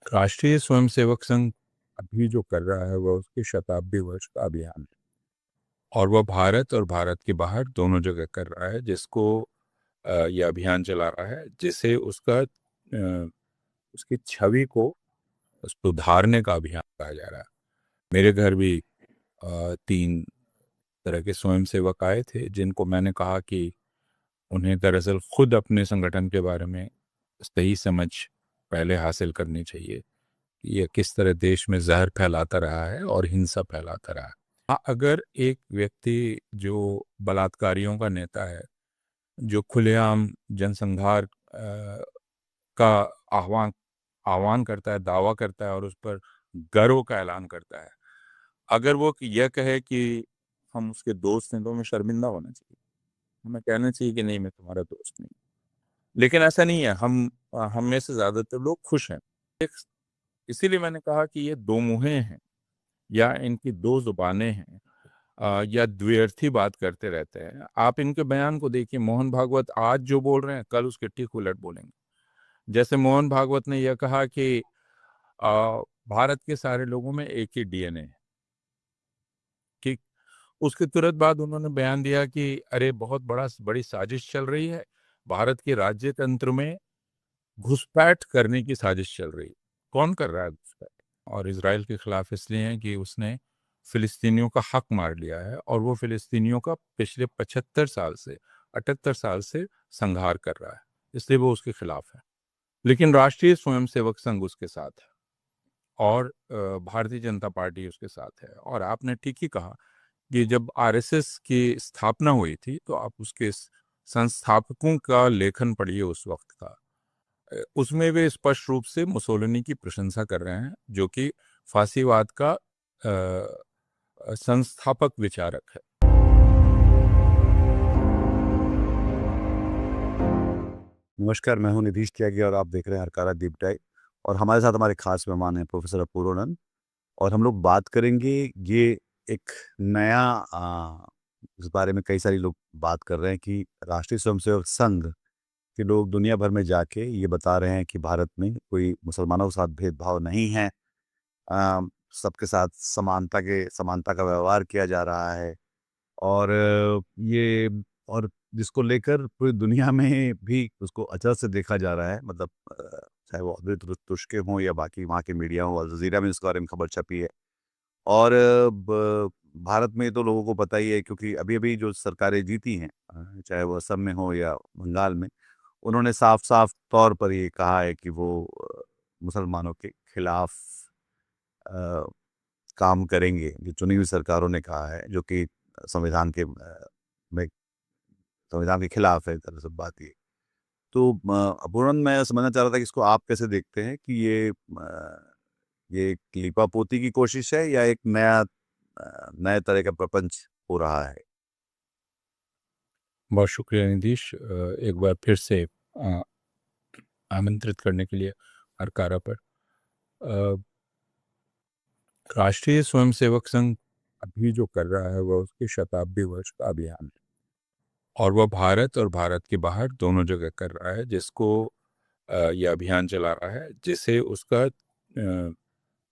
राष्ट्रीय स्वयंसेवक संघ अभी जो कर रहा है वह उसके शताब्दी वर्ष का अभियान है और वह भारत और भारत के बाहर दोनों जगह कर रहा है, जिसको यह अभियान चला रहा है, जिसे उसकी छवि को सुधारने का अभियान कहा जा रहा है। मेरे घर भी 3 तरह के स्वयंसेवक आए थे, जिनको मैंने कहा कि उन्हें दरअसल खुद अपने संगठन के बारे में सही समझ पहले हासिल करनी चाहिए। ये किस तरह देश में जहर फैलाता रहा है और हिंसा फैलाता रहा है। अगर एक व्यक्ति जो बलात्कारियों का नेता है, जो खुलेआम जनसंहार का आह्वान आह्वान करता है, दावा करता है और उस पर गर्व का ऐलान करता है, अगर वो यह कहे कि हम उसके दोस्त हैं, तो हमें शर्मिंदा होना चाहिए। हमें कहना चाहिए कि नहीं, मैं तुम्हारा दोस्त नहीं। लेकिन ऐसा नहीं है। हम में से ज्यादातर लोग खुश हैं। इसीलिए मैंने कहा कि ये दो मुंहे हैं या इनकी दो जुबानें हैं, या द्व्यर्थी बात करते रहते हैं। आप इनके बयान को देखिए। मोहन भागवत आज जो बोल रहे हैं, कल उसके ठीक उलट बोलेंगे। जैसे मोहन भागवत ने यह कहा कि भारत के सारे लोगों में एक ही डीएनए है। ठीक। उसके तुरंत बाद उन्होंने बयान दिया कि अरे, बहुत बड़ी साजिश चल रही है, भारत के राज्य तंत्र में घुसपैठ करने की साजिश चल रही है। कौन कर रहा है घुसपैठ? और इसराइल के खिलाफ इसलिए है कि उसने फिलिस्तीनियों का हक मार लिया है और वो फिलिस्तीनियों का पिछले 75 साल से 78 साल से संहार कर रहा है, इसलिए वो उसके खिलाफ है। लेकिन राष्ट्रीय स्वयंसेवक संघ उसके साथ है और भारतीय जनता पार्टी उसके साथ है। और आपने ठीक ही कहा कि जब आरएसएस की स्थापना हुई थी, तो आप उसके संस्थापकों का लेखन पढ़िए उस वक्त का। उसमें वे स्पष्ट रूप से मुसोलिनी की प्रशंसा कर रहे हैं, जो कि फांसीवाद का संस्थापक विचारक है। नमस्कार, मैं हूं निधीश त्यागी और आप देख रहे हैं हरकारा डीप डाइव। और हमारे साथ हमारे खास मेहमान हैं प्रोफेसर अपूर्वानंद। और हम लोग बात करेंगे ये एक नया इस बारे में कई सारे लोग बात कर रहे हैं कि राष्ट्रीय स्वयंसेवक संघ के लोग दुनिया भर में जाके ये बता रहे हैं कि भारत में कोई मुसलमानों के साथ भेदभाव नहीं है। आ, सबके साथ समानता का व्यवहार किया जा रहा है। और ये और जिसको लेकर पूरी दुनिया में भी उसको अचरज से देखा जा रहा है। मतलब चाहे वो तुर्क हों या बाकी वहाँ के मीडिया हो, अल जजीरा में इसके बारे में खबर छपी है। और भारत में तो लोगों को पता ही है, क्योंकि अभी अभी जो सरकारें जीती हैं, चाहे वो असम में हो या बंगाल में, उन्होंने साफ साफ तौर पर ये कहा है कि वो मुसलमानों के खिलाफ अ, काम करेंगे। जो चुनी हुई सरकारों ने कहा है, जो कि संविधान के में संविधान के खिलाफ है। दरअसल बात ये तो अपूर्ण, मैं समझना चाह रहा था कि इसको आप कैसे देखते हैं कि ये एक लीपापोती की कोशिश है या एक नए तरह का प्रपंच हो रहा है। बहुत शुक्रिया निधीश, एक बार फिर से आमंत्रित करने के लिए हरकारा पर। अ, राष्ट्रीय स्वयंसेवक संघ अभी जो कर रहा है वह उसके शताब्दी वर्ष का अभियान है और वह भारत और भारत के बाहर दोनों जगह कर रहा है, जिसको यह अभियान चला रहा है, जिसे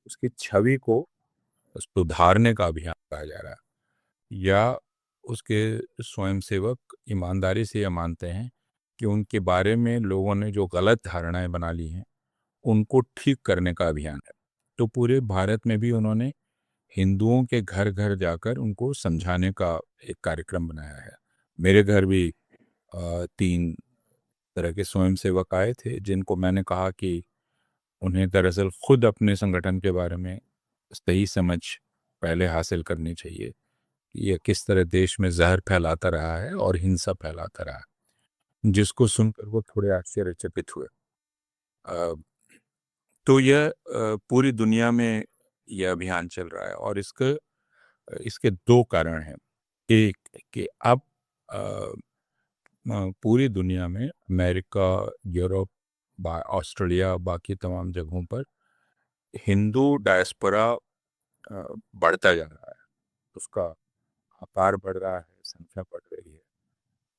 उसकी छवि को सुधारने का अभियान कहा जा रहा है। या उसके स्वयंसेवक ईमानदारी से यह मानते हैं कि उनके बारे में लोगों ने जो गलत धारणाएं बना ली हैं, उनको ठीक करने का अभियान है। तो पूरे भारत में भी उन्होंने हिंदुओं के घर घर जाकर उनको समझाने का एक कार्यक्रम बनाया है। मेरे घर भी 3 तरह के स्वयंसेवक आए थे, जिनको मैंने कहा कि उन्हें दरअसल खुद अपने संगठन के बारे में सही समझ पहले हासिल करनी चाहिए कि यह किस तरह देश में जहर फैलाता रहा है और हिंसा फैलाता रहा है। जिसको सुनकर वो थोड़े आश्चर्यचकित हुए। अ, तो यह पूरी दुनिया में यह अभियान चल रहा है और इसके दो कारण हैं। एक, कि अब पूरी दुनिया में अमेरिका, यूरोप, ऑस्ट्रेलिया, बाकी तमाम जगहों पर हिंदू डायस्पोरा बढ़ता जा रहा है। उसका आकार बढ़ रहा है, संख्या बढ़ रही है।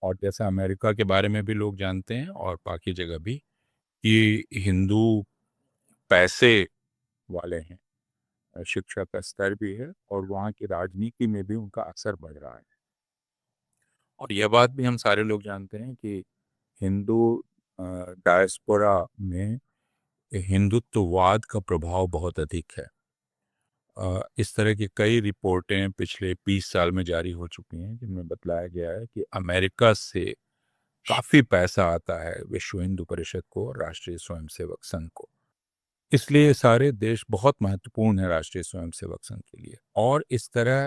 और जैसा अमेरिका के बारे में भी लोग जानते हैं और बाकी जगह भी, कि हिंदू पैसे वाले हैं, शिक्षा का स्तर भी है और वहाँ की राजनीति में भी उनका असर बढ़ रहा है। और यह बात भी हम सारे लोग जानते हैं कि हिंदू डायस्पोरा में हिंदुत्ववाद का प्रभाव बहुत अधिक है। इस तरह की कई रिपोर्टें पिछले 20 साल में जारी हो चुकी हैं जिनमें बतलाया गया है कि अमेरिका से काफ़ी पैसा आता है विश्व हिंदू परिषद को और राष्ट्रीय स्वयंसेवक संघ को। इसलिए सारे देश बहुत महत्वपूर्ण है राष्ट्रीय स्वयंसेवक संघ के लिए। और इस तरह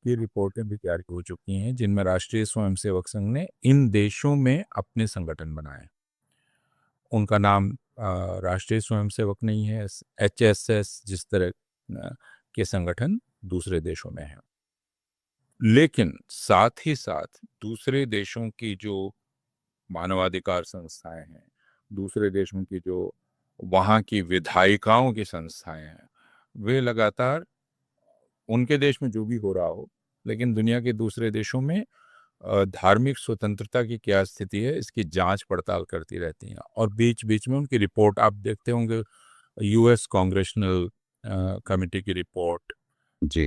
की रिपोर्टें भी जारी हो चुकी हैं जिनमें राष्ट्रीय स्वयंसेवक संघ ने इन देशों में अपने संगठन बनाए। उनका नाम राष्ट्रीय स्वयंसेवक नहीं है, HSS जिस तरह के संगठन दूसरे देशों में हैं। लेकिन साथ ही साथ दूसरे देशों की जो मानवाधिकार संस्थाएं हैं, दूसरे देशों की जो वहाँ की विधायिकाओं की संस्थाएं हैं, वे लगातार उनके देश में जो भी हो रहा हो, लेकिन दुनिया के दूसरे देशों में धार्मिक स्वतंत्रता की क्या स्थिति है इसकी जांच पड़ताल करती रहती हैं। और बीच बीच में उनकी रिपोर्ट आप देखते होंगे, US कांग्रेशनल कमेटी की रिपोर्ट, जी।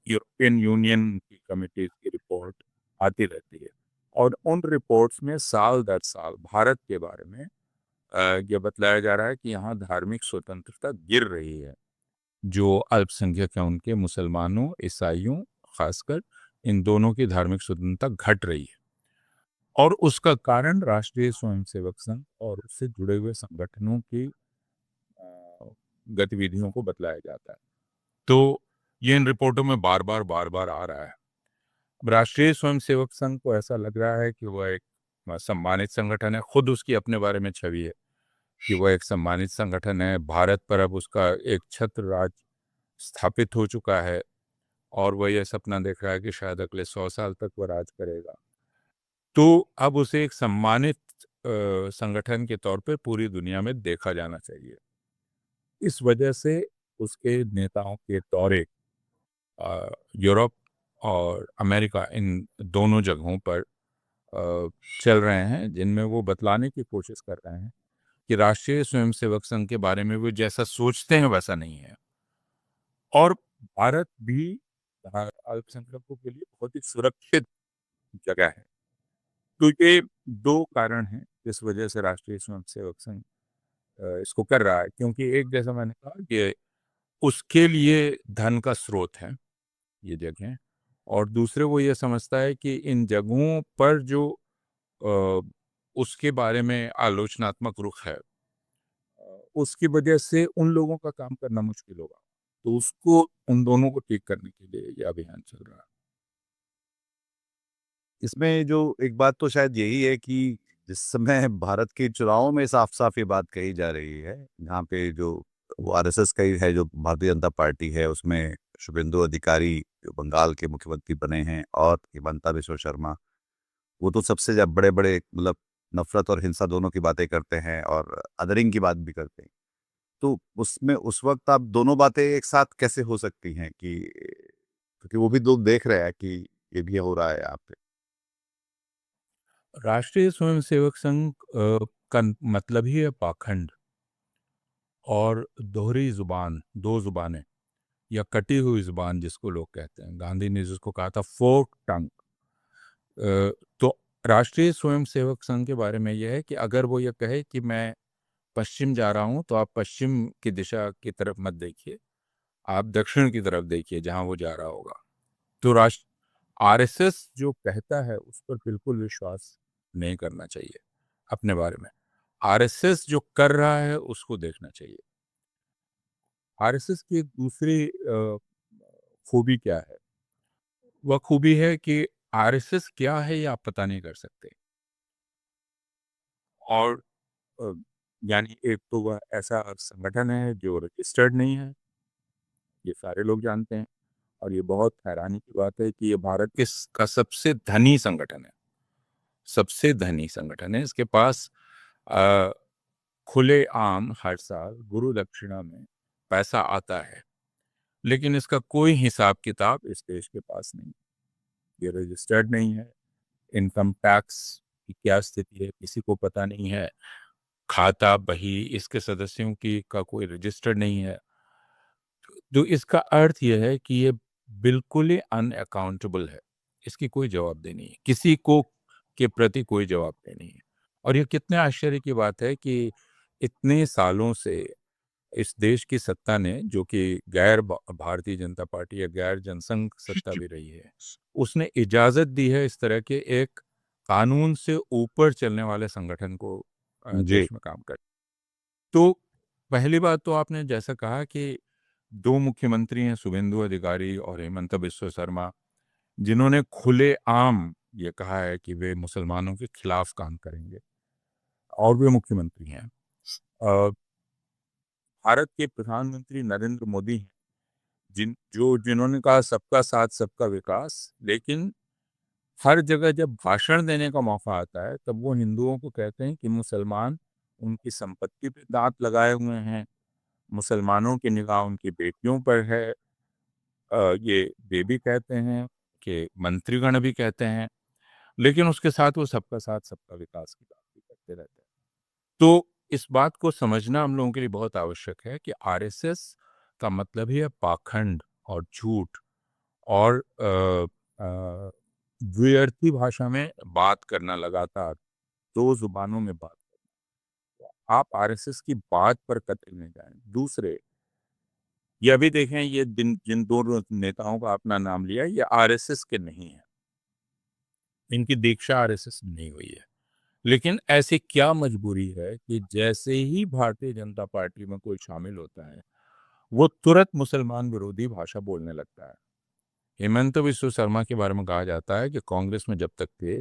यूरोपियन यूनियन की कमेटी की रिपोर्ट आती रहती है। और उन रिपोर्ट्स में साल दर साल भारत के बारे में यह बतलाया जा रहा है कि यहाँ धार्मिक स्वतंत्रता गिर रही है। जो अल्पसंख्यक हैं उनके, मुसलमानों, ईसाइयों, खासकर इन दोनों की धार्मिक स्वतंत्रता घट रही है। और उसका कारण राष्ट्रीय स्वयंसेवक संघ और उससे जुड़े हुए संगठनों की गतिविधियों को बतलाया जाता है। तो ये इन रिपोर्टों में बार बार आ रहा है। राष्ट्रीय स्वयंसेवक संघ को ऐसा लग रहा है कि वह एक सम्मानित संगठन है। खुद उसकी अपने बारे में छवि है कि वह एक सम्मानित संगठन है। भारत पर अब उसका एक छत्र राज स्थापित हो चुका है और वह यह सपना देख रहा है कि शायद अगले 100 साल तक वह राज करेगा। तो अब उसे एक सम्मानित संगठन के तौर पे पूरी दुनिया में देखा जाना चाहिए। इस वजह से उसके नेताओं के दौरे यूरोप और अमेरिका, इन दोनों जगहों पर चल रहे हैं, जिनमें वो बतलाने की कोशिश कर रहे हैं कि राष्ट्रीय स्वयंसेवक संघ के बारे में वो जैसा सोचते हैं वैसा नहीं है। और भारत भी अल्पसंख्यकों के लिए बहुत ही सुरक्षित जगह है। तो ये दो कारण हैं जिस वजह से राष्ट्रीय स्वयंसेवक संघ इसको कर रहा है। क्योंकि एक, जैसा मैंने कहा, कि उसके लिए धन का स्रोत है ये जगह, और दूसरे वो ये समझता है कि इन जगहों पर जो अ, उसके बारे में आलोचनात्मक रुख है, उसकी वजह से उन लोगों का काम करना मुश्किल होगा। तो उसको, उन दोनों को ठीक करने के लिए ये अभियान चल रहा है। इसमें जो एक बात तो शायद यही है कि जिस समय भारत के चुनावों में साफ-साफ ये बात कही जा रही है, जहाँ पे जो वो आरएसएस का ही है, जो भारतीय जनता पार्टी है, उसमें शुभेंदु अधिकारी जो बंगाल के मुख्यमंत्री बने हैं और हिमंता बिश्व शर्मा, वो तो सबसे बड़े-बड़े मतलब नफ़रत और हिंसा दोनों की बातें करते हैं और अदरिंग की बात भी करते हैं। तो उसमें उस वक़्त आप दोनों बातें एक साथ कैसे हो सकती हैं कि क्योंकि वो भी लोग देख रहे हैं कि ये भी हो रहा है यहाँ पे? राष्ट्रीय स्वयंसेवक संघ का मतलब ही है पाखंड और दोहरी जुबान, दो जुबानें या कटी हुई जुबान जिसको लोग कहते हैं। गांधी ने जिसको कहा था फोर्क टंग। तो राष्ट्रीय स्वयंसेवक संघ के बारे में यह है कि अगर वो ये कहे कि मैं पश्चिम जा रहा हूं, तो आप पश्चिम की दिशा की तरफ मत देखिए, आप दक्षिण की तरफ देखिए जहां वो जा रहा होगा। तो राष्ट्र आरएसएस जो कहता है उस पर बिल्कुल विश्वास नहीं करना चाहिए अपने बारे में। आरएसएस जो कर रहा है उसको देखना चाहिए। आरएसएस की एक दूसरी खूबी क्या है? वह खूबी है कि आरएसएस क्या है ये आप पता नहीं कर सकते। और अ, यानी एक तो वह ऐसा संगठन है जो रजिस्टर्ड नहीं है, ये सारे लोग जानते हैं। और ये बहुत हैरानी की बात है कि ये भारत के का सबसे धनी संगठन है, सबसे धनी संगठन है। इसके पास अ, खुले आम हर साल गुरु दक्षिणा में पैसा आता है, लेकिन इसका कोई हिसाब किताब इस देश के पास नहीं। ये रजिस्टर्ड नहीं है। इनकम टैक्स की क्या स्थिति है किसी को पता नहीं है। खाता बही इसके सदस्यों की का कोई रजिस्टर नहीं है। तो इसका अर्थ यह है कि ये बिल्कुल ही अनअकाउंटेबल है। इसकी कोई जवाबदेही नहीं है, किसी को के प्रति कोई जवाबदेही नहीं है। और ये कितने आश्चर्य की बात है कि इतने सालों से इस देश की सत्ता ने, जो कि गैर भारतीय जनता पार्टी या गैर जनसंघ सत्ता भी रही है, उसने इजाजत दी है इस तरह के एक कानून से ऊपर चलने वाले संगठन को जी। देश में काम कर। तो पहली बात तो आपने जैसा कहा कि दो मुख्यमंत्री हैं, शुभेंदु अधिकारी और हेमंत बिस्वा शर्मा, जिन्होंने खुलेआम ये कहा है कि वे मुसलमानों के खिलाफ काम करेंगे, और वे मुख्यमंत्री हैं। भारत के प्रधानमंत्री नरेंद्र मोदी हैं, जिन्होंने कहा सबका साथ सबका विकास, लेकिन हर जगह जब भाषण देने का मौका आता है तब वो हिंदुओं को कहते हैं कि मुसलमान उनकी संपत्ति पे दांत लगाए हुए हैं, मुसलमानों की निगाह उनकी बेटियों पर है। ये बेबी कहते हैं कि मंत्रीगण भी कहते हैं, लेकिन उसके साथ वो सबका साथ सबका विकास की बात भी करते रहते हैं। तो इस बात को समझना हम लोगों के लिए बहुत आवश्यक है कि आरएसएस का मतलब ही है पाखंड और झूठ और द्व्यर्थी भाषा में बात करना, लगातार दो जुबानों में बात करना। आप आरएसएस की बात पर कतई नहीं जाएं। दूसरे, ये अभी देखें, ये जिन दो नेताओं का अपना नाम लिया, ये आरएसएस के नहीं है, इनकी दीक्षा आरएसएस में नहीं हुई है। लेकिन ऐसी क्या मजबूरी है कि जैसे ही भारतीय जनता पार्टी में कोई शामिल होता है, वो तुरंत मुसलमान विरोधी भाषा बोलने लगता है। हेमंत बिस्वा शर्मा के बारे में कहा जाता है कि कांग्रेस में जब तक थे,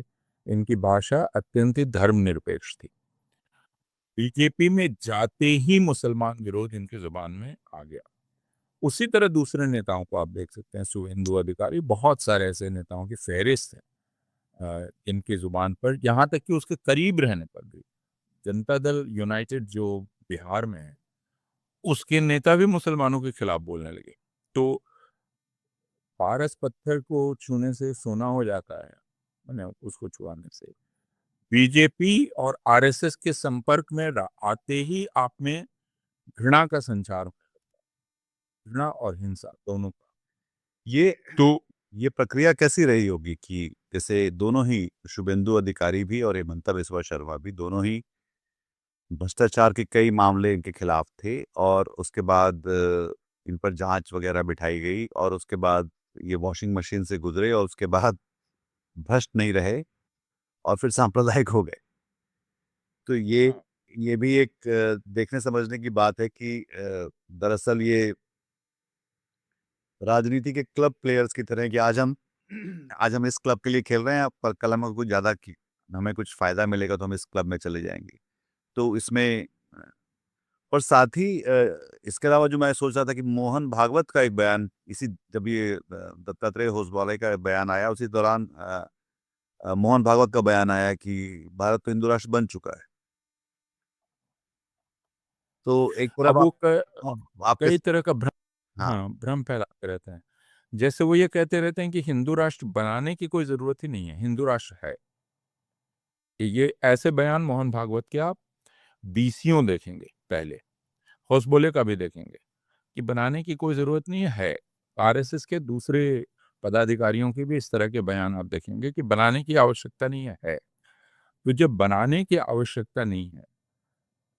इनकी भाषा अत्यंत ही धर्मनिरपेक्ष थी। बीजेपी में जाते ही मुसलमान विरोध इनकी जुबान में आ गया। उसी तरह दूसरे नेताओं को आप देख सकते हैं, शुभेंदु अधिकारी, बहुत सारे ऐसे नेताओं की फहरिस्त है इनकी जुबान पर, यहाँ तक कि उसके करीब रहने पर भी। जनता दल यूनाइटेड जो बिहार में है, उसके नेता भी मुसलमानों के खिलाफ बोलने लगे। तो पारस पत्थर को छूने से सोना हो जाता है, मैंने उसको छुआने से। बीजेपी और आरएसएस के संपर्क में आते ही आप में घृणा का संचार हो, घृणा और हिंसा दोनों का। ये तो ये प्रक्रिया कैसी रही होगी कि जैसे दोनों ही, शुभेंदु अधिकारी भी और हेमंत बिस्वा शर्मा भी, दोनों ही भ्रष्टाचार के कई मामले इनके खिलाफ थे, और उसके बाद इन पर जांच वगैरह बिठाई गई, और उसके बाद ये वॉशिंग मशीन से गुजरे, और उसके बाद भ्रष्ट नहीं रहे और फिर सांप्रदायिक हो गए। तो ये भी एक देखने समझने की बात है कि दरअसल ये राजनीति के क्लब प्लेयर्स की तरह है कि आज हम इस क्लब के लिए खेल रहे हैं, पर कल हमें कुछ ज्यादा हमें कुछ फायदा मिलेगा तो हम इस क्लब में चले जाएंगे। तो इसमें और साथ ही इसके अलावा जो मैं सोच रहा था कि मोहन भागवत का एक बयान, इसी जब ये दत्तात्रेय होसबोले का बयान आया, उसी दौरान मोहन भागवत का बयान आया कि भारत तो हिंदू राष्ट्र बन चुका है। तो एक अब तरफ वो आपके कई तरह का भ्रम, हाँ। हाँ, भ्रम फैलाते रहते हैं। जैसे वो ये कहते रहते हैं कि हिंदू राष्ट्र बनाने की कोई जरूरत ही नहीं है, हिंदू राष्ट्र है। ये ऐसे बयान मोहन भागवत के आप बीसियों देखेंगे, पहले होसबोले का भी देखेंगे कि बनाने की कोई जरूरत नहीं है। आरएसएस के दूसरे पदाधिकारियों के भी इस तरह के बयान आप देखेंगे कि बनाने की आवश्यकता नहीं है। तो जब बनाने की आवश्यकता नहीं है,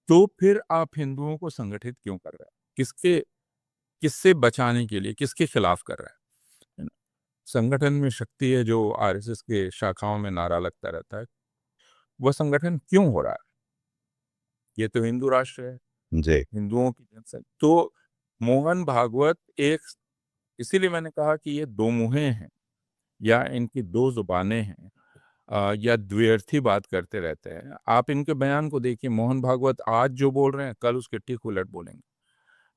तो फिर आप हिंदुओं को संगठित क्यों कर रहे हैं? किससे बचाने के लिए, किसके खिलाफ कर रहे हैं? संगठन में शक्ति है, जो आरएसएस के शाखाओं में नारा लगता रहता है, वह संगठन क्यों हो रहा है? ये तो हिंदू राष्ट्र है, जी। हिंदुओं की जनसंख्या। तो मोहन भागवत एक, इसीलिए मैंने कहा कि ये दो मुहे हैं, या इनकी दो जुबानें हैं, या द्व्यर्थी बात करते रहते हैं। आप इनके बयान को देखिए, मोहन भागवत आज जो बोल रहे हैं, कल उसके ठीक उलट बोलेंगे।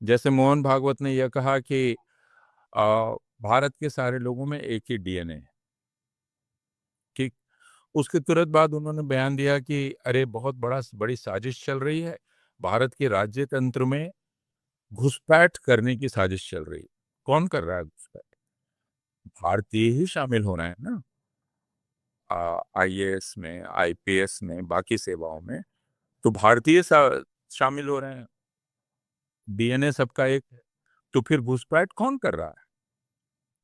जैसे मोहन भागवत ने यह कहा कि भारत के सारे लोगों में एक ही डीएनए है, ठीक। उसके तुरंत बाद उन्होंने बयान दिया कि अरे बहुत बड़ी साजिश चल रही है, भारत के राज्य तंत्र में घुसपैठ करने की साजिश चल रही है। कौन कर रहा है घुसपैठ? भारतीय ही शामिल हो रहे हैं ना, आईएएस में, आईपीएस में, बाकी सेवाओं में। तो भारतीय शामिल हो रहे हैं, डीएनए सबका एक है, तो फिर घुसपैठ कौन कर रहा है?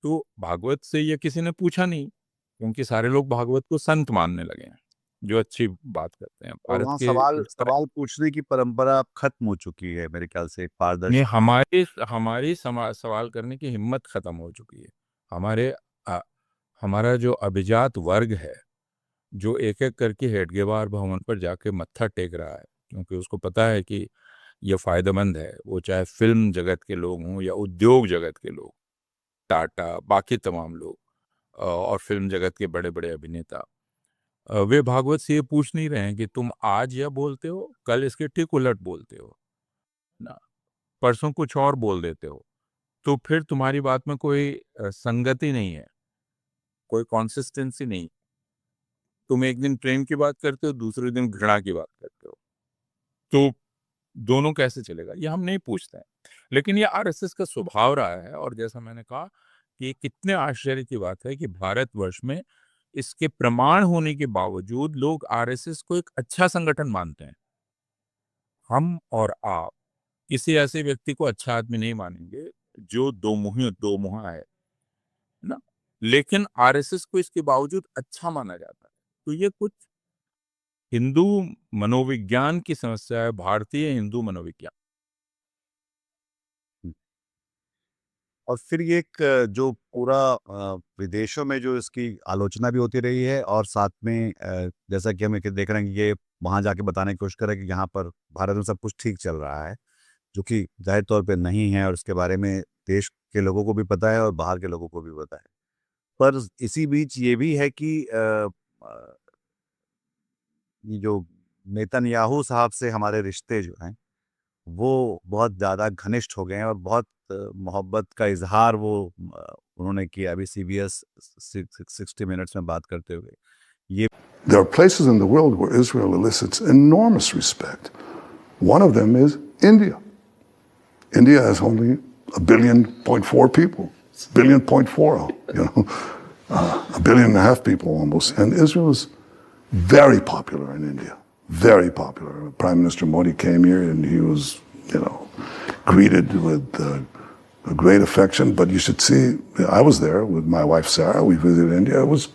तो भागवत से ये किसी ने पूछा नहीं, क्योंकि सारे लोग भागवत को संत मानने लगे हैं, जो अच्छी बात करते हैं और भारत वहाँ के सवाल इस तरह। सवाल पूछने की परंपरा खत्म हो चुकी है मेरे ख्याल से, एक ये पारदर्शी। हमारी हमारी सवाल करने की हिम्मत खत्म हो चुकी है। हमारे अ, हमारा जो अभिजात वर्ग है, जो एक एक करके हेडगेवार भवन पर जाके मत्था टेक रहा है, क्योंकि उसको पता है कि ये फायदेमंद है, वो चाहे फिल्म जगत के लोग हों या उद्योग जगत के लोग, टाटा, बाकी तमाम लोग, और फिल्म जगत के बड़े बड़े अभिनेता, वे भागवत से ये पूछ नहीं रहे हैं कि तुम आज यह बोलते हो, कल इसके ठीक उलट बोलते हो ना, परसों कुछ और बोल देते हो, तो फिर तुम्हारी बात में कोई संगति नहीं है, कोई कंसिस्टेंसी नहीं। तुम एक दिन प्रेम की बात करते हो, दूसरे दिन घृणा की बात करते हो, तो दोनों कैसे चलेगा, ये हम नहीं पूछते हैं। लेकिन ये आरएसएस का स्वभाव रहा है, और जैसा मैंने कहा कि ये कितने आश्चर्य की बात है कि भारतवर्ष में इसके प्रमाण होने के बावजूद लोग आरएसएस को एक अच्छा संगठन मानते हैं। हम और आप किसी ऐसे व्यक्ति को अच्छा आदमी नहीं मानेंगे जो दो मुहा है ना, लेकिन आरएसएस को इसके बावजूद अच्छा माना जाता है। तो ये कुछ हिंदू मनोविज्ञान की समस्या है, भारतीय हिंदू मनोविज्ञान। और फिर ये एक जो पूरा विदेशों में जो इसकी आलोचना भी होती रही है, और साथ में जैसा कि हम एक देख रहे हैं कि ये वहाँ जाके बताने की कोशिश कर रहे हैं कि यहाँ पर भारत में सब कुछ ठीक चल रहा है, जो कि जाहिर तौर पे नहीं है, और इसके बारे में देश के लोगों को भी पता है और बाहर के लोगों को भी पता है। पर इसी बीच ये भी है कि अ, ये जो नेतन्याहू साहब से हमारे रिश्ते जो हैं, वो बहुत ज़्यादा घनिष्ठ हो गए हैं, और बहुत मोहब्बत का इजहार वो उन्होंने किया अभी सीबीएस 60 मिनट्स में बात करते हुए। ये There are places in the world where Israel elicits enormous respect. One of them is India. India has only 1.4 billion people, 1.4 billion, a billion and a half people almost. And Israel is very popular in India, very popular. Prime Minister Modi came here and he was, greeted with a great affection. But you should see, I was there with my wife Sarah. We visited India. It was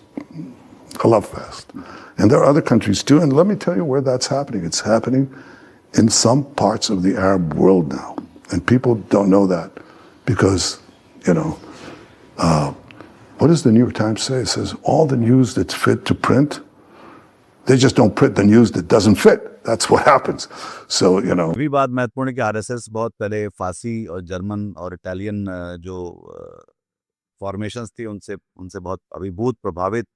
a love fest. And there are other countries too. And let me tell you where that's happening. It's happening in some parts of the Arab world now. And people don't know that because, what does the New York Times say? It says all the news that's fit to print, they just don't print the news that doesn't fit. That's what happens. So, भी बात महत्वपूर्ण है कि RSS बहुत पहले फारसी और German और Italian जो फॉर्मेशंस थी उनसे उनसे बहुत अभिभूत प्रभावित,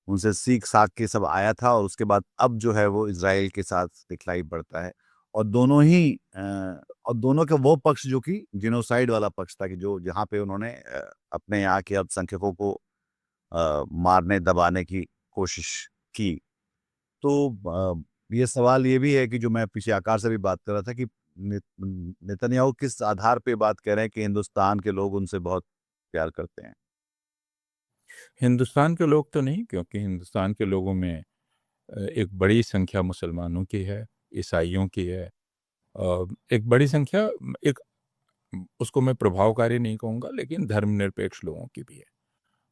उनसे सीख साख के सब आया था, और उसके बाद अब जो है वो इजराइल के साथ दिखलाई पड़ता है। और और दोनों का वो पक्ष जो कि जिनोसाइड वाला पक्ष था, कि जो जहाँ पे उन्होंने अपने यहाँ के अल्पसंख्यकों को मारने दबाने की कोशिश की। तो ये सवाल ये भी है कि जो मैं पीछे आकार से भी बात कर रहा था कि नेतन्याहू किस आधार पे बात कर रहे हैं कि हिंदुस्तान के लोग उनसे बहुत प्यार करते हैं। हिंदुस्तान के लोग तो नहीं, क्योंकि हिंदुस्तान के लोगों में एक बड़ी संख्या मुसलमानों की है, ईसाइयों की है, एक बड़ी संख्या, एक, उसको मैं प्रभावकारी नहीं कहूँगा, लेकिन धर्मनिरपेक्ष लोगों की भी है,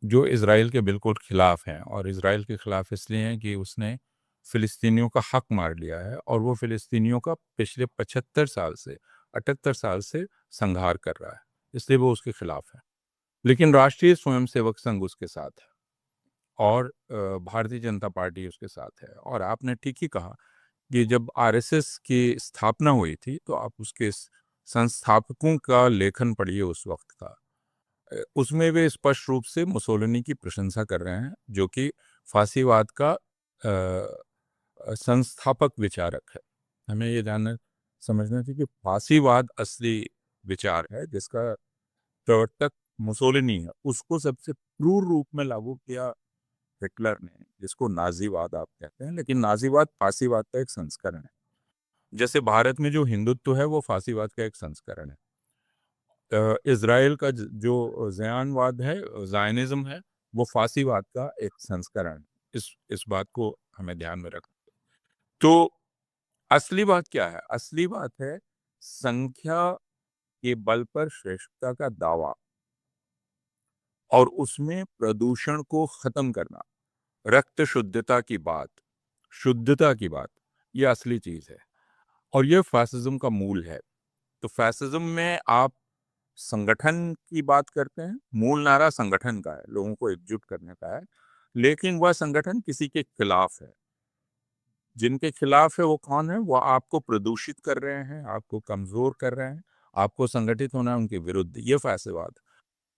जो इज़राइल के बिल्कुल खिलाफ हैं। और इज़राइल के खिलाफ इसलिए हैं कि उसने फ़िलिस्तीनियों का हक मार लिया है, और वो फ़िलिस्तीनियों का पिछले 75 साल से 78 साल से संहार कर रहा है, इसलिए वो उसके खिलाफ है। लेकिन राष्ट्रीय स्वयंसेवक संघ उसके साथ है, और भारतीय जनता पार्टी उसके साथ है। और आपने ठीक ही कहा कि जब आरएसएस की स्थापना हुई थी, तो आप उसके संस्थापकों का लेखन पढ़िए उस वक्त का। उसमें वे स्पष्ट रूप से मुसोलिनी की प्रशंसा कर रहे हैं, जो कि फासीवाद का संस्थापक विचारक है। हमें ये जानना समझना चाहिए कि फासीवाद असली विचार है जिसका प्रवर्तक मुसोलिनी है, उसको सबसे क्रूर रूप में लागू किया हिटलर ने, जिसको नाजीवाद आप कहते हैं। लेकिन नाजीवाद फासीवाद का एक संस्करण है, जैसे भारत में जो हिंदुत्व है वो फासीवाद का एक संस्करण है। इज़राइल का जो ज़यानवाद है, ज़ायनिज़्म है, वो फासीवाद का एक संस्करण है। इस बात को हमें ध्यान में रखना। तो असली बात क्या है? असली बात है संख्या के बल पर श्रेष्ठता का दावा और उसमें प्रदूषण को खत्म करना, रक्त शुद्धता की बात, ये असली चीज है और ये फैसिज्म का मूल है। तो फैसिज्म में आप संगठन की बात करते हैं, मूल नारा संगठन का है, लोगों को एकजुट करने का है, लेकिन वह संगठन किसी के खिलाफ है। जिनके खिलाफ है वो कौन है? वो आपको प्रदूषित कर रहे हैं, आपको कमजोर कर रहे हैं, आपको संगठित होना है उनके विरुद्ध। ये फैसिवाद।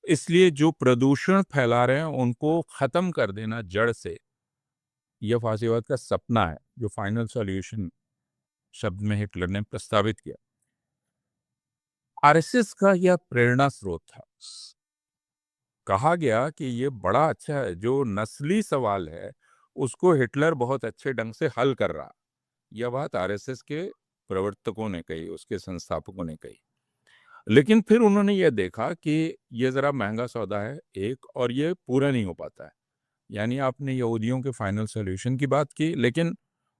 इसलिए जो प्रदूषण फैला रहे हैं उनको खत्म कर देना जड़ से, यह फासीवाद का सपना है जो फाइनल सॉल्यूशन शब्द में हिटलर ने प्रस्तावित किया। आरएसएस का यह प्रेरणा स्रोत था। कहा गया कि ये बड़ा अच्छा है, जो नस्ली सवाल है उसको हिटलर बहुत अच्छे ढंग से हल कर रहा। यह बात आरएसएस के प्रवर्तकों ने कही, उसके संस्थापकों ने कही। लेकिन फिर उन्होंने यह देखा कि ये जरा महंगा सौदा है एक, और ये पूरा नहीं हो पाता है। यानी आपने यहूदियों के फाइनल सॉल्यूशन की बात की, लेकिन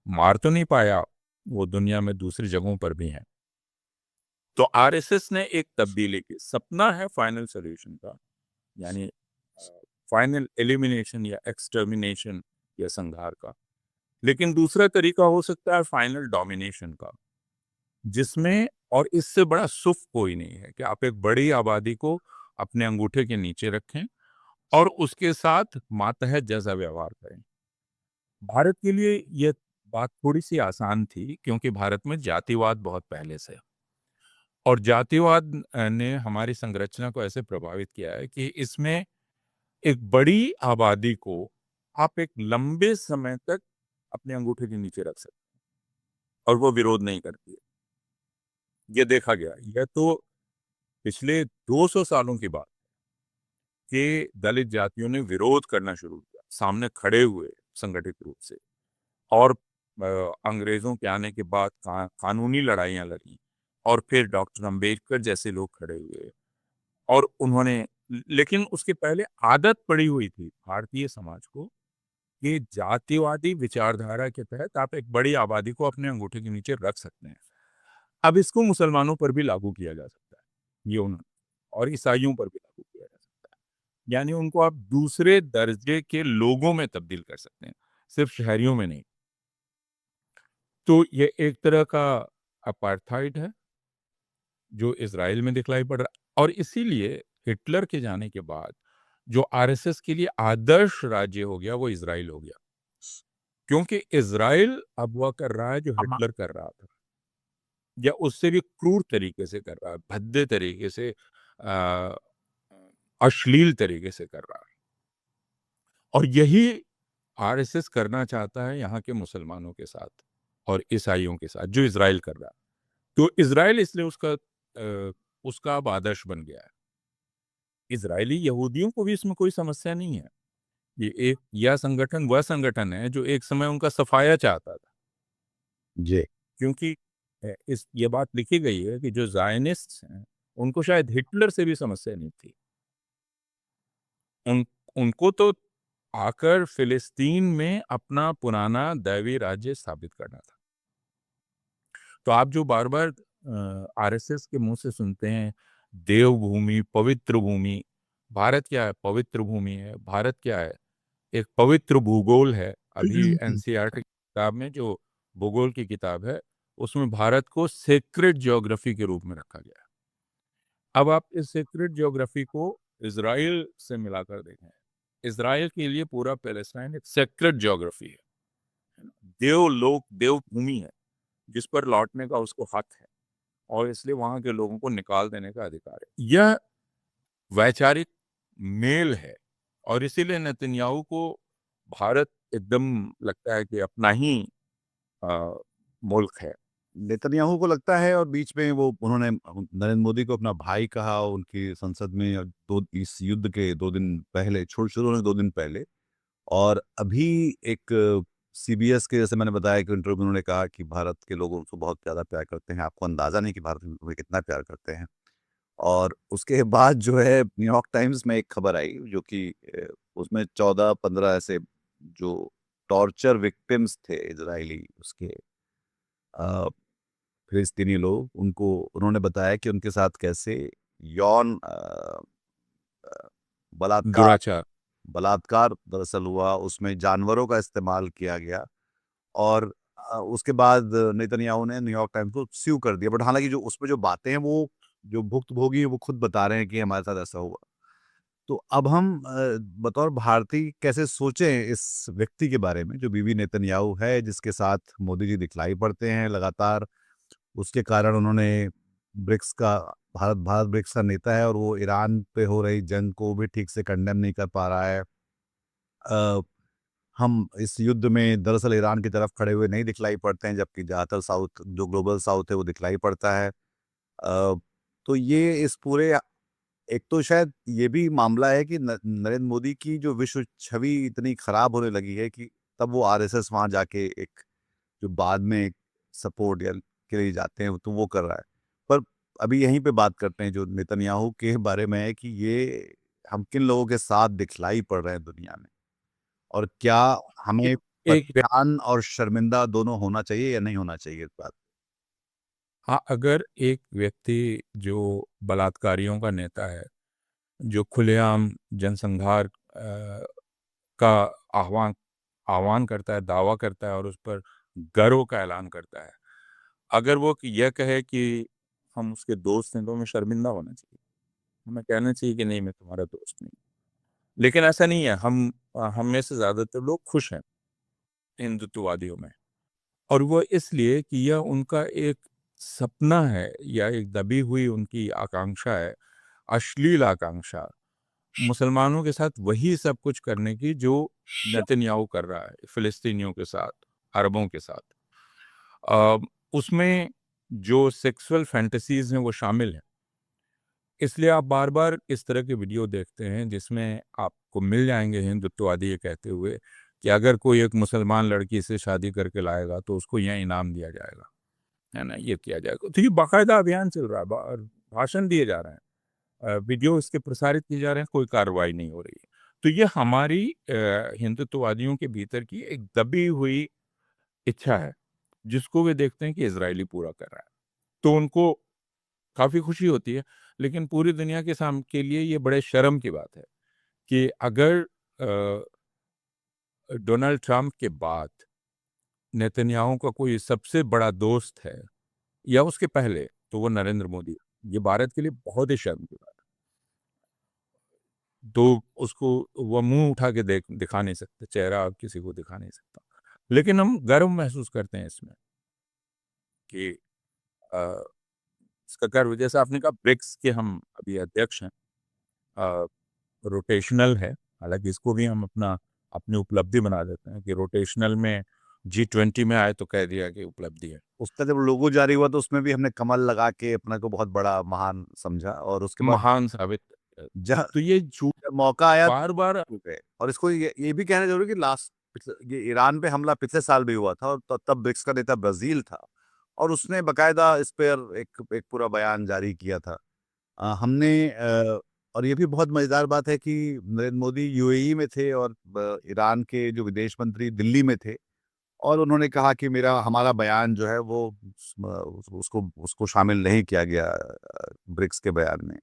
मार तो नहीं पाया, वो दुनिया में दूसरी जगहों पर भी हैं। तो आरएसएस ने एक तब्दीली की, सपना है फाइनल सॉल्यूशन का, यानी फाइनल एलिमिनेशन या एक्सटर्मिनेशन या संहार का। लेकिन दूसरा तरीका हो सकता है फाइनल डोमिनेशन का, जिसमें, और इससे बड़ा सुख कोई नहीं है कि आप एक बड़ी आबादी को अपने अंगूठे के नीचे रखें और उसके साथ मातहत जैसा व्यवहार करें। भारत के लिए यह बात थोड़ी सी आसान थी क्योंकि भारत में जातिवाद बहुत पहले से है। और जातिवाद ने हमारी संरचना को ऐसे प्रभावित किया है कि इसमें एक बड़ी आबादी को आप एक लंबे समय तक अपने अंगूठे के नीचे रख सकते हैं और वो विरोध नहीं करती है। ये देखा गया। यह तो पिछले 200 सालों की बात कि दलित जातियों ने विरोध करना शुरू किया, सामने खड़े हुए संगठित रूप से, और अंग्रेजों के आने के बाद कानूनी लड़ाइयां लड़ी, और फिर डॉक्टर अंबेडकर जैसे लोग खड़े हुए और उन्होंने, लेकिन उसके पहले आदत पड़ी हुई थी भारतीय समाज को कि जातिवादी विचारधारा के तहत आप एक बड़ी आबादी को अपने अंगूठे के नीचे रख सकते हैं। अब इसको मुसलमानों पर भी लागू किया जा सकता है, ये उन्होंने, और ईसाइयों पर भी लागू किया जा सकता है। यानी उनको आप दूसरे दर्जे के लोगों में तब्दील कर सकते हैं, सिर्फ शहरियों में नहीं। तो ये एक तरह का अपार्थाइड है जो इजराइल में दिखलाई पड़ रहा, और इसीलिए हिटलर के जाने के बाद जो आरएसएस के लिए आदर्श राज्य हो गया वो इजराइल हो गया, क्योंकि इजराइल अब वह कर रहा है जो हिटलर कर रहा था, या उससे भी क्रूर तरीके से कर रहा है, भद्दे तरीके से, अ, अश्लील तरीके से कर रहा है। और यही आरएसएस करना चाहता है यहाँ के मुसलमानों के साथ और ईसाइयों के साथ, जो इजराइल कर रहा है। तो इजराइल इसलिए उसका अब आदर्श बन गया है। इजरायली यहूदियों को भी इसमें कोई समस्या नहीं है। ये एक, यह संगठन वह संगठन है जो एक समय उनका सफाया चाहता था, जी। क्योंकि इस ये बात लिखी गई है कि जो जायनिस्ट हैं उनको शायद हिटलर से भी समस्या नहीं थी। उनको तो आकर फिलिस्तीन में अपना पुराना दैवी राज्य स्थापित करना था। तो आप जो बार बार आरएसएस के मुंह से सुनते हैं देवभूमि, पवित्र भूमि, भारत क्या है? पवित्र भूमि है। भारत क्या है? एक पवित्र भूगोल है। अभी एनसीईआरटी की किताब में, जो भूगोल की किताब है, उसमें भारत को सेक्रेड ज्योग्राफी के रूप में रखा गया है। अब आप इस सेक्रेड ज्योग्राफी को इजराइल से मिलाकर देखें। इजराइल के लिए पूरा पैलेस्टाइन एक सेक्रेड ज्योग्राफी है, देवलोक, देवभूमि है, जिस पर लौटने का उसको हक है, और इसलिए वहां के लोगों को निकाल देने का अधिकार है। यह वैचारिक मेल है, और इसीलिए नेतन्याहू को भारत एकदम लगता है कि अपना ही अ, मुल्क है। नेतन्याहू को लगता है, और बीच में वो उन्होंने नरेंद्र मोदी को अपना भाई कहा उनकी संसद में, और इस युद्ध के 2 दिन पहले, शुरू होने 2 दिन पहले। और अभी एक सीबीएस के, जैसे मैंने बताया कि इंटरव्यू में उन्होंने कहा कि भारत के लोग उनको बहुत ज़्यादा प्यार करते हैं, आपको अंदाज़ा नहीं कि भारत में उन्हें कितना प्यार करते हैं। और उसके बाद जो है न्यूयॉर्क टाइम्स में एक खबर आई जो कि उसमें 14-15 ऐसे जो टॉर्चर विक्टिम्स थे इजरायली, उसके फिलिस्तीनी लोग, उनको उन्होंने बताया कि उनके साथ कैसे यौन बलात्कार दुराचार। बलात्कार दरअसल हुआ, उसमें जानवरों का इस्तेमाल किया गया। और उसके बाद नेतन्याहू ने न्यूयॉर्क टाइम्स को स्यू कर दिया। बट हालांकि जो उसमें जो बातें हैं, वो जो भुक्तभोगी हैं वो खुद बता रहे हैं कि हमारे साथ ऐसा हुआ। तो अब हम बतौर भारतीय कैसे सोचें इस व्यक्ति के बारे में, जो बीवी नेतन्याहू है, जिसके साथ मोदी जी दिखलाई पड़ते हैं लगातार। उसके कारण उन्होंने ब्रिक्स का भारत भारत ब्रिक्स का नेता है, और वो ईरान पे हो रही जंग को भी ठीक से कंडेम नहीं कर पा रहा है। अ, हम इस युद्ध में दरअसल ईरान की तरफ खड़े हुए नहीं दिखलाई पड़ते हैं, जबकि ज़्यादातर साउथ, जो ग्लोबल साउथ है, वो दिखलाई पड़ता है। तो ये इस पूरे, एक तो शायद ये भी मामला है कि नरेंद्र मोदी की जो विश्व छवि इतनी खराब होने लगी है कि तब वो आरएसएस वहां जाके एक, जो बाद में सपोर्ट या के लिए जाते हैं, तो वो कर रहा है। पर अभी यहीं पे बात करते हैं जो नेतन्याहू के बारे में है, कि ये हम किन लोगों के साथ दिखलाई पड़ रहे हैं दुनिया में, और क्या हमें एक परेशान और शर्मिंदा दोनों होना चाहिए या नहीं होना चाहिए इस बात। हाँ, अगर एक व्यक्ति जो बलात्कारियों का नेता है, जो खुलेआम जनसंहार का आह्वान आह्वान करता है, दावा करता है और उस पर गर्व का ऐलान करता है, अगर वो यह कहे कि हम उसके दोस्त हैं, तो हमें शर्मिंदा होना चाहिए। हमें कहना चाहिए कि नहीं, मैं तुम्हारा दोस्त नहीं। लेकिन ऐसा नहीं है। हम में से ज़्यादातर लोग खुश हैं हिंदुत्ववादियों में, और वो इसलिए कि यह उनका एक सपना है या एक दबी हुई उनकी आकांक्षा है, अश्लील आकांक्षा, मुसलमानों के साथ वही सब कुछ करने की जो नेतन्याहू कर रहा है फिलिस्तीनियों के साथ, अरबों के साथ। उसमें जो सेक्सुअल फैंटेसीज हैं वो शामिल हैं। इसलिए आप बार बार इस तरह के वीडियो देखते हैं जिसमें आपको मिल जाएंगे हिंदुत्ववादी ये कहते हुए कि अगर कोई एक मुसलमान लड़की से शादी करके लाएगा तो उसको यह इनाम दिया जाएगा, है ना, ये किया जाएगा। तो ये बाकायदा अभियान चल रहा है, भाषण दिए जा रहे हैं, वीडियो इसके प्रसारित किए जा रहे हैं, कोई कार्रवाई नहीं हो रही है। तो ये हमारी हिंदुत्ववादियों के भीतर की एक दबी हुई इच्छा है, जिसको वे देखते हैं कि इजरायली पूरा कर रहा है, तो उनको काफ़ी खुशी होती है। लेकिन पूरी दुनिया के लिए ये बड़े शर्म की बात है कि अगर डोनाल्ड ट्रंप के बाद नेतन्याहू का कोई सबसे बड़ा दोस्त है या उसके पहले, तो वो नरेंद्र मोदी है। ये भारत के लिए बहुत ही शर्म की बात है। तो उसको वो मुंह उठा के दिखा नहीं सकते, चेहरा किसी को दिखा नहीं सकता। लेकिन हम गर्व महसूस करते हैं इसमें कि अ, इसका गर्व, जैसे आपने कहा ब्रिक्स के हम अभी अध्यक्ष हैं, रोटेशनल है। हालांकि इसको भी हम अपनी उपलब्धि बना देते हैं कि रोटेशनल में G20 में आए तो कह दिया कि उपलब्धि है। उसका जब लोगो जारी हुआ तो उसमें भी हमने कमल लगा के अपने को बहुत बड़ा महान समझा, और उसके बाद महान साबित। जब तो ये झूठ मौका आया बार बार। तो गए। और इसको ये भी कहना जरूरी कि ये ईरान पे हमला पिछले साल भी हुआ था, और तब ब्रिक्स का नेता ब्राजील था, और उसने बकायदा इस पर एक पूरा बयान जारी किया था। हमने और ये भी बहुत मजेदार बात है कि नरेंद्र मोदी यूएई में थे, और ईरान के जो विदेश मंत्री दिल्ली में थे, और उन्होंने कहा कि हमारा बयान जो है वो उसको उसको शामिल नहीं किया गया ब्रिक्स के बयान में।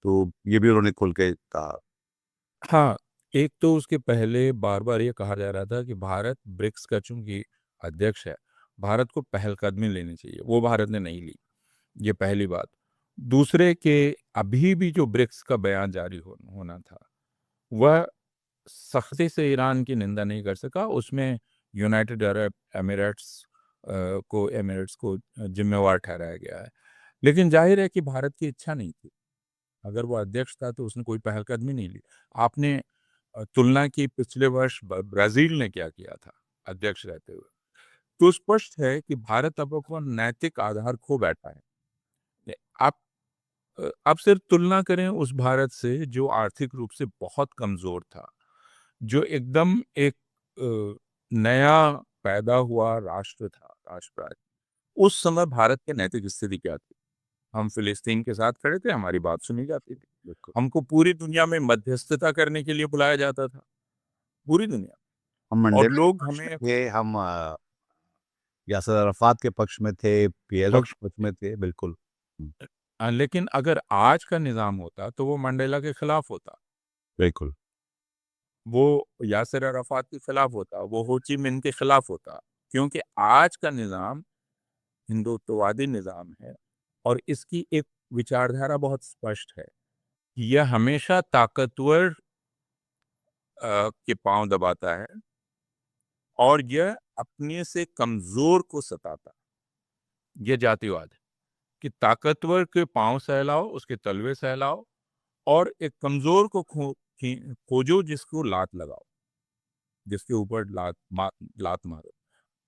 तो ये भी उन्होंने खुल के कहा। हाँ, एक तो उसके पहले बार बार ये कहा जा रहा था कि भारत ब्रिक्स का चूंकि अध्यक्ष है, भारत को पहलकदमी लेनी चाहिए, वो भारत ने नहीं ली। ये पहली बात। दूसरे के अभी भी जो ब्रिक्स का बयान जारी होना था, वह सख्ती से ईरान की निंदा नहीं कर सका। उसमें यूनाइटेड अरब एमिरेट्स को जिम्मेवार ठहराया गया है। लेकिन जाहिर है कि भारत की इच्छा नहीं थी। अगर वो अध्यक्ष था तो उसने कोई पहलकदमी नहीं ली। आपने तुलना की पिछले वर्ष ब्राजील ने क्या किया था अध्यक्ष रहते हुए, तो स्पष्ट है कि भारत अब अपना नैतिक आधार खो बैठा है। आप आप सिर्फ तुलना करें उस भारत से जो आर्थिक रूप से बहुत कमजोर था, जो एकदम एक नया पैदा हुआ राष्ट्र था, राष्ट्र राज्य। उस समय भारत की नैतिक स्थिति क्या थी? हम फिलिस्तीन के साथ खड़े थे, हमारी बात सुनी जाती थी, बिल्कुल। हमको पूरी दुनिया में मध्यस्थता करने के लिए बुलाया जाता था, पूरी दुनिया। हम और मंडे में लोग पक्ष में हमें थे, हम यासर अराफात के पक्ष में थे, पीएलओ के पक्ष में थे, बिल्कुल। लेकिन अगर आज का निज़ाम होता तो वो मंडेला के खिलाफ होता, बिल्कुल। वो यासिर अराफात के खिलाफ होता, वो हो ची मिन्ह के खिलाफ होता, क्योंकि आज का निज़ाम हिंदुत्ववादी निज़ाम है और इसकी एक विचारधारा बहुत स्पष्ट है। यह हमेशा ताकतवर के पांव दबाता है और यह अपने से कमजोर को सताता। यह जातिवाद है कि ताकतवर के पांव सहलाओ, उसके तलवे सहलाओ और एक कमजोर को खोजो जिसको लात लगाओ, जिसके ऊपर लात मारो।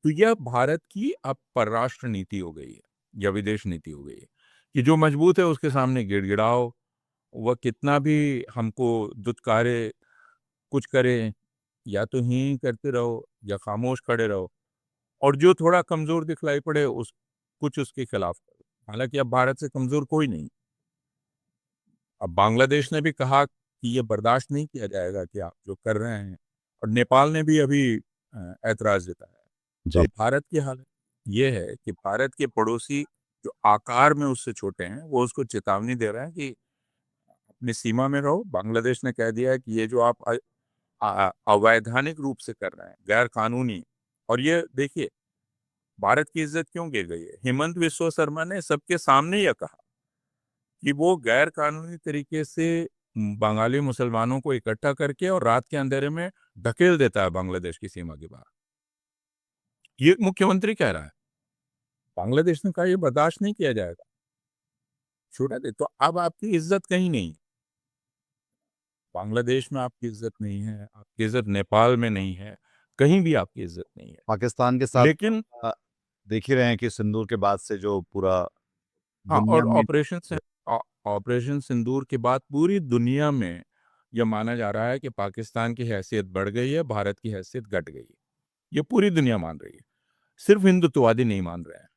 तो यह भारत की अब परराष्ट्र नीति हो गई है या विदेश नीति हो गई है कि जो मजबूत है उसके सामने गिड़गिड़ाओ, वह कितना भी हमको दुत्कारे, कुछ करे, या तो ही करते रहो या खामोश खड़े रहो, और जो थोड़ा कमजोर दिखलाई पड़े उस कुछ उसके खिलाफ करो। हालांकि अब भारत से कमजोर कोई नहीं। अब बांग्लादेश ने भी कहा कि ये बर्दाश्त नहीं किया जाएगा कि आप जो कर रहे हैं, और नेपाल ने भी अभी ऐतराज जताया है। तो जी। अब भारत की हालत ये है कि भारत के पड़ोसी जो आकार में उससे छोटे हैं वो उसको चेतावनी दे रहे हैं कि अपनी सीमा में रहो। बांग्लादेश ने कह दिया है कि ये जो आप अवैधानिक रूप से कर रहे हैं, गैर कानूनी, और ये देखिए भारत की इज्जत क्यों गिर गई है। हेमंत विश्व शर्मा ने सबके सामने यह कहा कि वो गैर कानूनी तरीके से बंगाली मुसलमानों को इकट्ठा करके और रात के अंधेरे में ढकेल देता है बांग्लादेश की सीमा के बाहर। ये मुख्यमंत्री कह रहा है। बांग्लादेश ने कहा यह बर्दाश्त नहीं किया जाएगा, छूटा दे। तो अब आपकी इज्जत कहीं नहीं, बांग्लादेश में आपकी इज्जत नहीं है, आपकी इज्जत नेपाल में नहीं है, कहीं भी आपकी इज्जत नहीं है। पाकिस्तान के साथ लेकिन देख ही रहे हैं कि सिंदूर के बाद से जो पूरा हाँ, दुनिया और में ऑपरेशन सिंदूर के बाद पूरी दुनिया में यह माना जा रहा है कि पाकिस्तान की हैसियत बढ़ गई है, भारत की हैसियत घट गई है। ये पूरी दुनिया मान रही है, सिर्फ हिंदुत्ववादी नहीं मान रहे हैं।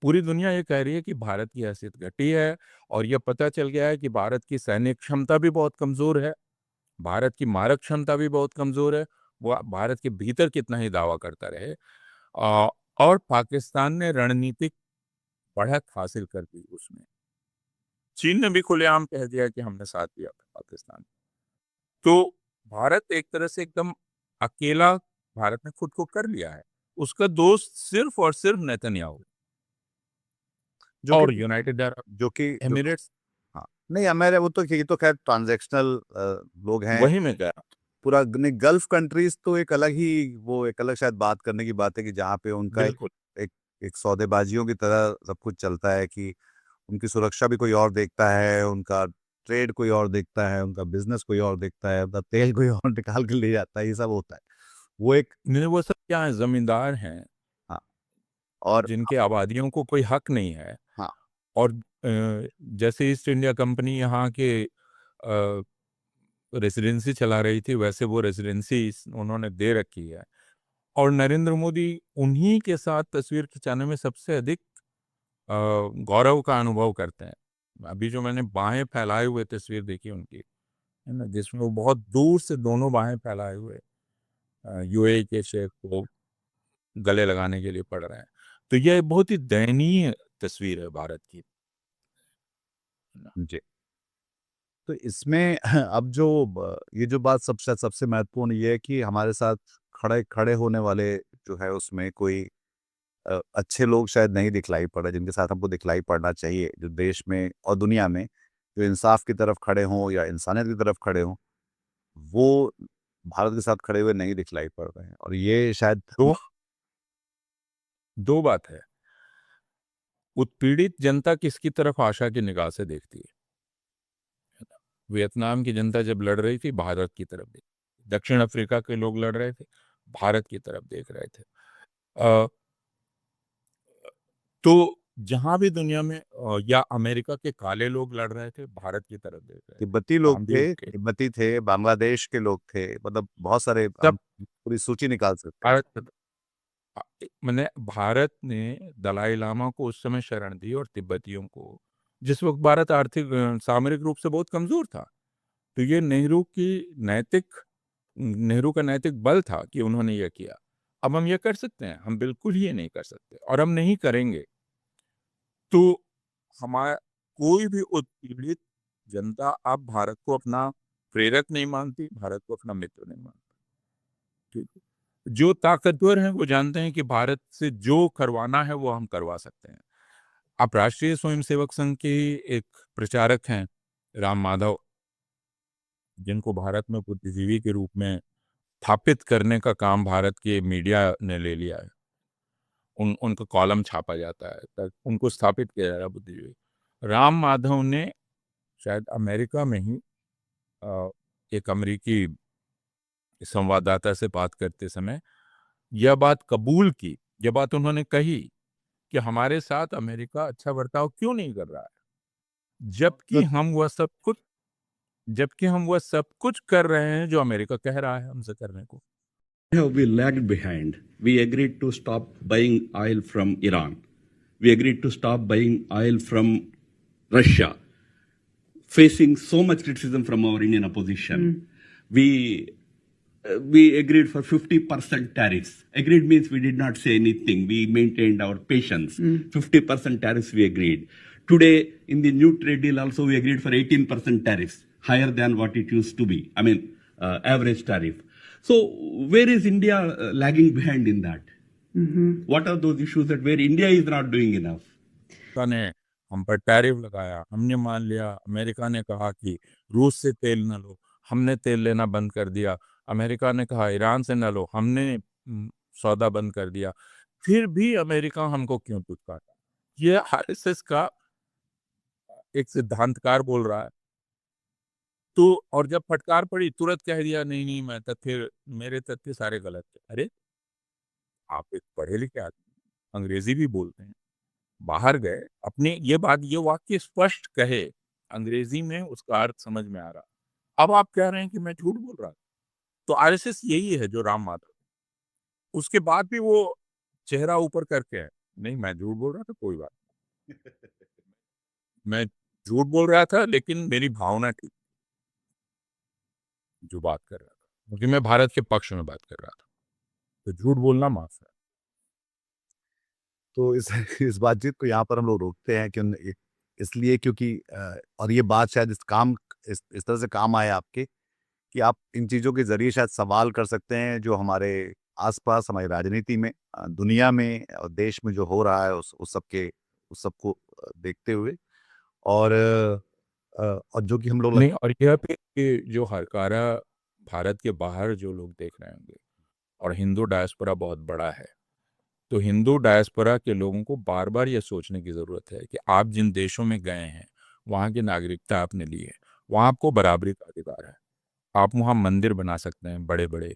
पूरी दुनिया ये कह रही है कि भारत की हैसियत घटी है, और यह पता चल गया है कि भारत की सैनिक क्षमता भी बहुत कमजोर है, भारत की मारक क्षमता भी बहुत कमजोर है। वो भारत के भीतर कितना ही दावा करता रहे, आ, और पाकिस्तान ने रणनीतिक बढ़त हासिल कर दी उसमें। चीन ने भी खुलेआम कह दिया कि हमने साथ दिया पाकिस्तान। तो भारत एक तरह से एकदम अकेला भारत ने खुद को कर लिया है। उसका दोस्त सिर्फ और सिर्फ नेतन्याहू जो और कि यूनाइटेड अरब जो कि एमिरेट्स। हाँ, नहीं हमारे वो तो ये तो खैर ट्रांजैक्शनल लोग हैं। वही मैं कह रहा हूँ। पूरा गल्फ कंट्रीज तो एक अलग ही, वो एक अलग शायद बात करने की बात है कि जहाँ पे उनका बिल्कुल एक एक सौदेबाजियों की तरह सब कुछ चलता है कि उनकी सुरक्षा भी कोई और देखता है, उनका ट्रेड कोई और देखता है, उनका बिजनेस कोई और देखता है, उनका तेल कोई और निकाल के ले जाता है, ये सब होता है। वो एक नहीं, वो सब क्या है, जमींदार हैं हाँ और जिनके आबादियों को कोई हक नहीं है। हाँ और जैसे ईस्ट इंडिया कंपनी यहाँ के रेसिडेंसी चला रही थी, वैसे वो रेसिडेंसी उन्होंने दे रखी है। और नरेंद्र मोदी उन्हीं के साथ तस्वीर खिंचाने में सबसे अधिक गौरव का अनुभव करते हैं। अभी जो मैंने बाहें फैलाए हुए तस्वीर देखी उनकी, है ना, जिसमें वो बहुत दूर से दोनों बाहें फैलाए हुए यूएई के शेख को गले लगाने के लिए पड़ रहे हैं। तो यह एक बहुत ही दयनीय तस्वीर है भारत की, है ना। जी। तो इसमें अब जो ये जो बात सबसे महत्वपूर्ण ये है कि हमारे साथ खड़े खड़े होने वाले जो है उसमें कोई अच्छे लोग शायद नहीं दिखलाई पड़े, जिनके साथ हमको दिखलाई पड़ना चाहिए, जो देश में और दुनिया में जो इंसाफ की तरफ खड़े हों या इंसानियत की तरफ खड़े हों, वो भारत के साथ खड़े हुए नहीं दिखलाई पड़ रहे हैं। और ये शायद तो दो बात है, उत्पीड़ित जनता किसकी तरफ आशा की निगाह से देखती है। वियतनाम की जनता जब लड़ रही थी, भारत की तरफ देखी। दक्षिण अफ्रीका के लोग लड़ रहे थे, भारत की तरफ देख रहे थे। अ, तो जहां भी दुनिया में या अमेरिका के काले लोग लड़ रहे थे, भारत की तरफ देख रहे थे। तिब्बती लोग थे, मालदीव के तिब्बती थे, बांग्लादेश के लोग थे, मतलब बहुत सारे, सब हम पूरी सूची निकाल सकते हैं। भारत, मैंने भारत ने दलाई लामा को उस समय शरण दी और तिब्बतियों को, जिस वक्त भारत आर्थिक सामरिक रूप से बहुत कमजोर था। तो ये नेहरू का नैतिक बल था कि उन्होंने यह किया। अब हम ये कर सकते हैं? हम बिल्कुल ही ये नहीं कर सकते और हम नहीं करेंगे। तो हमारा कोई भी उत्पीड़ित जनता अब भारत को अपना प्रेरक नहीं मानती, भारत को अपना मित्र नहीं मानती। ठीक है? जो ताकतवर हैं वो जानते हैं कि भारत से जो करवाना है वो हम करवा सकते हैं। आप राष्ट्रीय स्वयंसेवक संघ के एक प्रचारक हैं, राम माधव, जिनको भारत में बुद्धिजीवी के रूप में स्थापित करने का काम भारत के मीडिया ने ले लिया है। उनका कॉलम छापा जाता है, तक उनको स्थापित किया जा रहा है बुद्धिजीवी। राम माधव ने शायद अमेरिका में ही एक अमेरिकी संवाददाता से बात करते समय यह बात कबूल की, यह बात उन्होंने कही कि हमारे साथ अमेरिका अच्छा बर्ताव क्यों नहीं कर रहा है, जबकि हम वह सब कुछ कर रहे हैं जो अमेरिका कह रहा है हमसे करने को। We lagged behind. We agreed to stop buying oil from Iran. We agreed to stop buying oil from Russia, facing so much criticism from our Indian opposition. We agreed for 50% tariffs. Agreed means we did not say anything. We maintained our patience. 50% tariffs we agreed. Today, in the new trade deal also, we agreed for 18% tariffs, higher than what it used to be. I mean, average tariff. So, where is India lagging behind in that? What are those issues that where India is not doing enough? America ने हम पर tariff लगाया, हमने मान लिया। America ने कहा कि रूस से तेल न लो, हमने तेल लेना बंद कर दिया। अमेरिका ने कहा ईरान से न लो, हमने सौदा बंद कर दिया। फिर भी अमेरिका हमको क्यों दुत्कारता? ये आरएसएस का एक सिद्धांतकार बोल रहा है। तो और जब फटकार पड़ी तुरंत कह दिया नहीं मेरे तथ्य सारे गलत थे। अरे आप एक पढ़े लिखे आदमी, अंग्रेजी भी बोलते हैं, बाहर गए, अपने ये वाक्य स्पष्ट कहे, अंग्रेजी में उसका अर्थ समझ में आ रहा। अब आप कह रहे हैं कि मैं झूठ बोल रहा था। तो आरएसएस यही है जो राम माधव। उसके बाद भी वो चेहरा ऊपर करके है, नहीं मैं झूठ बोल रहा था, कोई बात नहीं। मैं झूठ बोल रहा था लेकिन मेरी भावना ठीक जो बात कर रहा था, क्योंकि मैं भारत के पक्ष में बात कर रहा था। तो झूठ बोलना माफ है। तो इस इस बातचीत को यहाँ पर हम लोग रोकते हैं इसलिए क्योंकि और ये बात शायद इस तरह से काम आए आपके कि आप इन चीज़ों के ज़रिए शायद सवाल कर सकते हैं जो हमारे आसपास हमारी राजनीति में दुनिया में और देश में जो हो रहा है उस सबको देखते हुए और जो कि हम लोग नहीं, और यह भी कि जो हरकारा भारत के बाहर जो लोग देख रहे होंगे, और हिंदू डायस्पोरा बहुत बड़ा है, तो हिंदू डायस्पोरा के लोगों को बार बार यह सोचने की ज़रूरत है कि आप जिन देशों में गए हैं वहाँ की नागरिकता आपने ली है, वहाँ आपको बराबरी का अधिकार है। आप वहाँ मंदिर बना सकते हैं बड़े बड़े,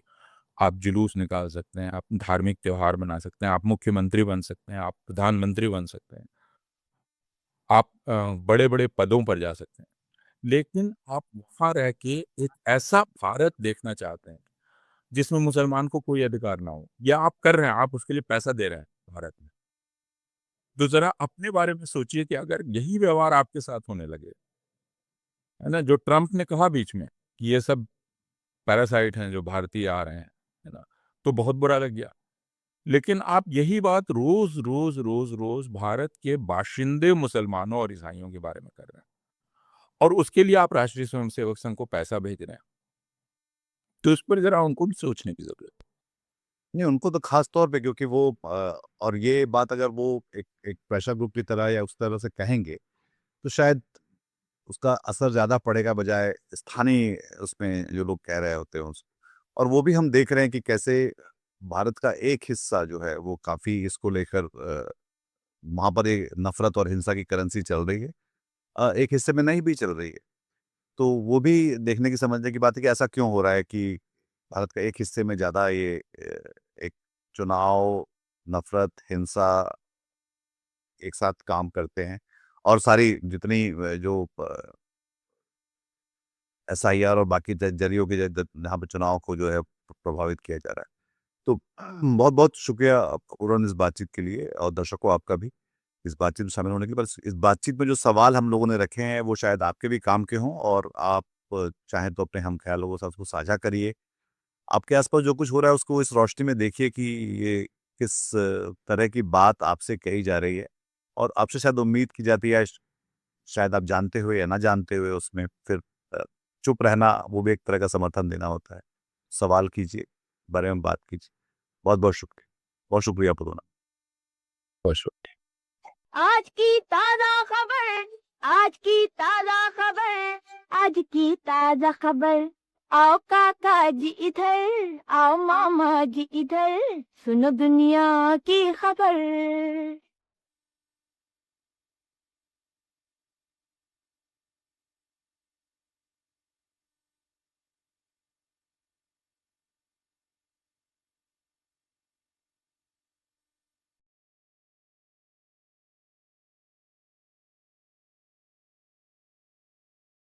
आप जुलूस निकाल सकते हैं, आप धार्मिक त्यौहार बना सकते हैं, आप मुख्यमंत्री बन सकते हैं, आप प्रधानमंत्री बन सकते हैं, आप बड़े बड़े पदों पर जा सकते हैं। लेकिन आप वहाँ रह के एक ऐसा भारत देखना चाहते हैं जिसमें मुसलमान को कोई अधिकार ना हो, या आप कर रहे हैं, आप उसके लिए पैसा दे रहे हैं भारत में। तो जरा अपने बारे में सोचिए कि अगर यही व्यवहार आपके साथ होने लगे, है ना, जो ट्रंप ने कहा बीच में कि ये सब पैरासाइट हैं जो भारतीय आ रहे हैं, है ना, तो बहुत बुरा लग गया। लेकिन आप यही बात रोज रोज रोज रोज भारत के बाशिंदे मुसलमानों और ईसाइयों के बारे में कर रहे हैं, और उसके लिए आप राष्ट्रीय स्वयंसेवक संघ को पैसा भेज रहे हैं। तो इस पर जरा उनको भी सोचने की जरूरत है। नहीं, उनको तो खास तौर पे क्योंकि वो और ये बात अगर वो एक प्रेशर ग्रुप की तरह या उस तरह से कहेंगे तो शायद उसका असर ज़्यादा पड़ेगा बजाय स्थानीय उसमें जो लोग कह रहे होते हैं और वो भी हम देख रहे हैं कि कैसे भारत का एक हिस्सा जो है वो काफ़ी इसको लेकर वहाँ पर एक नफरत और हिंसा की करेंसी चल रही है, एक हिस्से में नहीं भी चल रही है। तो वो भी देखने की समझने की बात है कि ऐसा क्यों हो रहा है कि भारत का एक हिस्से में ज़्यादा ये एक चुनाव, नफरत, हिंसा एक साथ काम करते हैं और सारी जितनी जो एसआईआर और बाकी जरियों के जहाँ पे चुनाव को जो है प्रभावित किया जा रहा है। तो बहुत-बहुत शुक्रिया पूर्ण इस बातचीत के लिए और दर्शकों आपका भी इस बातचीत में शामिल होने के लिए। बस इस बातचीत में जो सवाल हम लोगों ने रखे हैं वो शायद आपके भी काम के हों और आप चाहें तो अपने हम ख्यालों के साथ उसको साझा करिए आपके आसपास जो कुछ हो रहा है उसको इस रोशनी में देखिए कि ये किस तरह की बात आपसे कही जा रही है, और आपसे शायद उम्मीद की जाती है, शायद आप जानते हुए या ना जानते हुए उसमें फिर चुप रहना वो भी एक तरह का समर्थन देना होता है। सवाल कीजिए, बारे में बात कीजिए। बहुत बहुत शुक्रिया, बहुत शुक्रिया पुरोना। बहुत शुक्रिया। आज की ताजा खबर, आज की ताजा खबर, आज की ताजा खबर। आओ काका जी इधर, आओ मामा जी इधर, सुनो दुनिया की खबर।